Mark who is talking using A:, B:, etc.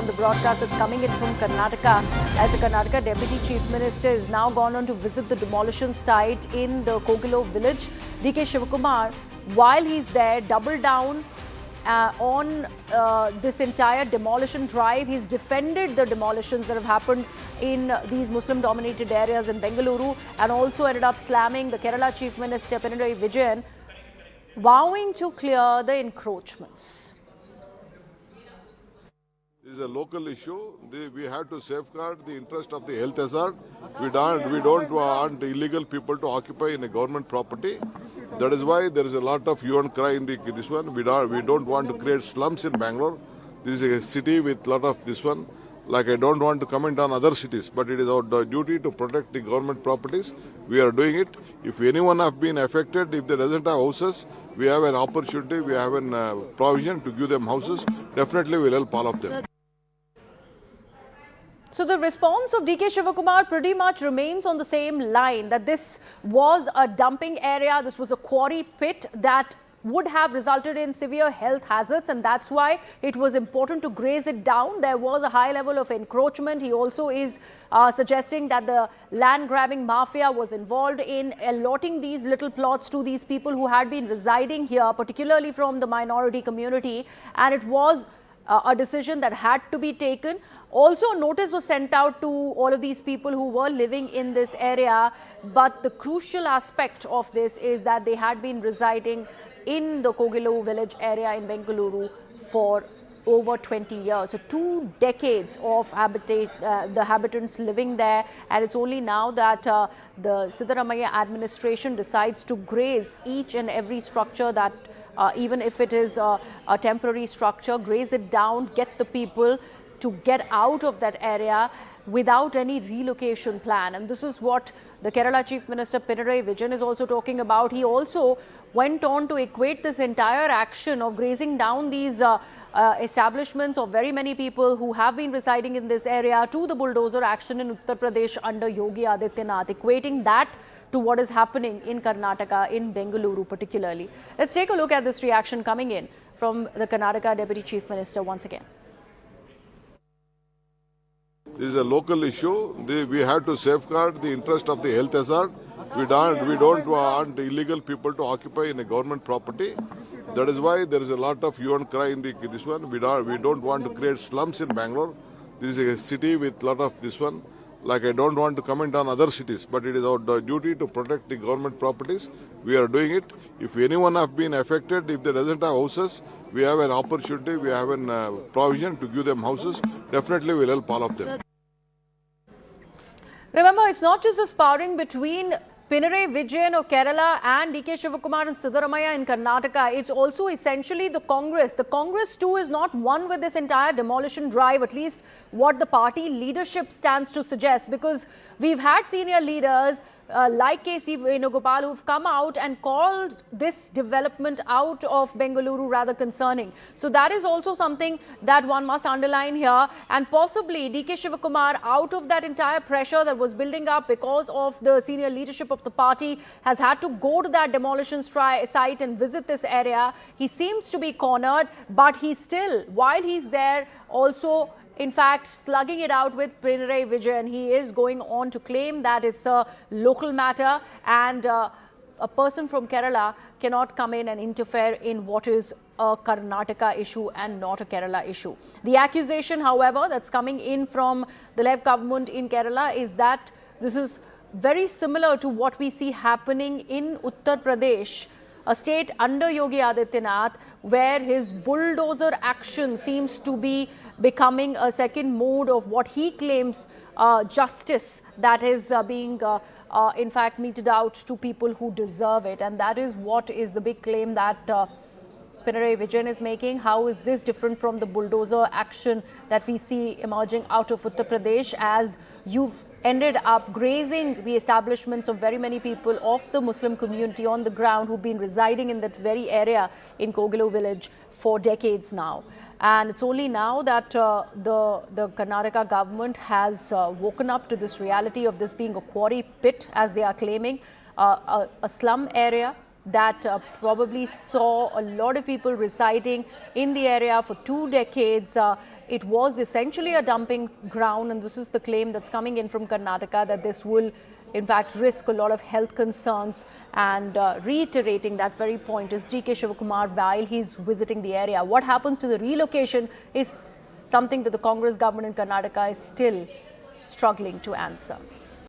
A: on the broadcast that's coming in from Karnataka, as the Karnataka Deputy Chief Minister is now gone on to visit the demolition site in the Kogilu village. DK Shivakumar, while he's there, doubled down on this entire demolition drive. He's defended the demolitions that have happened in these Muslim-dominated areas in Bengaluru, and also ended up slamming the Kerala Chief Minister Pinarayi Vijayan, vowing to clear the encroachments.
B: This is a local issue. We have to safeguard the interest of the health hazard. We don't want illegal people to occupy in a government property. That is why there is a lot of hue and cry in this one. We don't want to create slums in Bangalore. This is a city with a lot of this one. Like, I don't want to comment on other cities, but it is our duty to protect the government properties. We are doing it. If anyone have been affected, if they doesn't have houses, we have an opportunity, we have a provision to give them houses. Definitely we will help all of them.
A: So the response of DK Shivakumar pretty much remains on the same line, that this was a dumping area, this was a quarry pit that would have resulted in severe health hazards, and that's why it was important to graze it down. There was a high level of encroachment. He also is suggesting that the land grabbing mafia was involved in allotting these little plots to these people who had been residing here, particularly from the minority community, and it was a decision that had to be taken. Also, a notice was sent out to all of these people who were living in this area, but the crucial aspect of this is that they had been residing in the Kogilu village area in Bengaluru for over 20 years. So 2 decades of the habitants living there, and it's only now that the Siddaramaiah administration decides to graze each and every structure that even if it is a temporary structure, graze it down, get the people to get out of that area without any relocation plan. And this is what the Kerala Chief Minister Pinarayi Vijayan is also talking about. He also went on to equate this entire action of grazing down these establishments of very many people who have been residing in this area to the bulldozer action in Uttar Pradesh under Yogi Adityanath, equating that to what is happening in Karnataka, in Bengaluru particularly. Let's take a look at this reaction coming in from the Karnataka Deputy Chief Minister once again.
B: This is a local issue. We have to safeguard the interest of the health hazard. We don't want illegal people to occupy in a government property. That is why there is a lot of hue and cry in this one. We don't want to create slums in Bangalore. This is a city with a lot of this one. Like, I don't want to comment on other cities, but it is our duty to protect the government properties. We are doing it. If anyone have been affected, if they doesn't have houses, we have an opportunity, we have a provision to give them houses. Definitely we will help all of them.
A: Remember, it's not just a sparring between Pinarayi Vijayan of Kerala and DK Shivakumar and Siddaramaiah in Karnataka. It's also essentially the Congress. The Congress too is not one with this entire demolition drive, at least what the party leadership stands to suggest, because we've had senior leaders like KC Venugopal who've come out and called this development out of Bengaluru rather concerning. So that is also something that one must underline here, and possibly DK Shivakumar, out of that entire pressure that was building up because of the senior leadership of the party, has had to go to that demolition site and visit this area. He seems to be cornered, but he still, while he's there, also in fact slugging it out with Pinarayi Vijayan. He is going on to claim that it's a local matter, and a person from Kerala cannot come in and interfere in what is a Karnataka issue and not a Kerala issue. The accusation, however, that's coming in from the left government in Kerala is that this is very similar to what we see happening in Uttar Pradesh, a state under Yogi Adityanath, where his bulldozer action seems to be becoming a second mode of what he claims justice that is being in fact meted out to people who deserve it. And that is what is the big claim that Pinarayi Vijayan is making. How is this different from the bulldozer action that we see emerging out of Uttar Pradesh, as you've ended up grazing the establishments of very many people of the Muslim community on the ground who've been residing in that very area in Kogilu village for decades now. And it's only now that the Karnataka government has woken up to this reality of this being a quarry pit, as they are claiming, a slum area that probably saw a lot of people residing in the area for 2 decades it was essentially a dumping ground, and this is the claim that's coming in from Karnataka, that this will in fact risk a lot of health concerns. And reiterating that very point is DK Shivakumar while he's visiting the area. What happens to the relocation is something that the Congress government in Karnataka is still struggling to answer.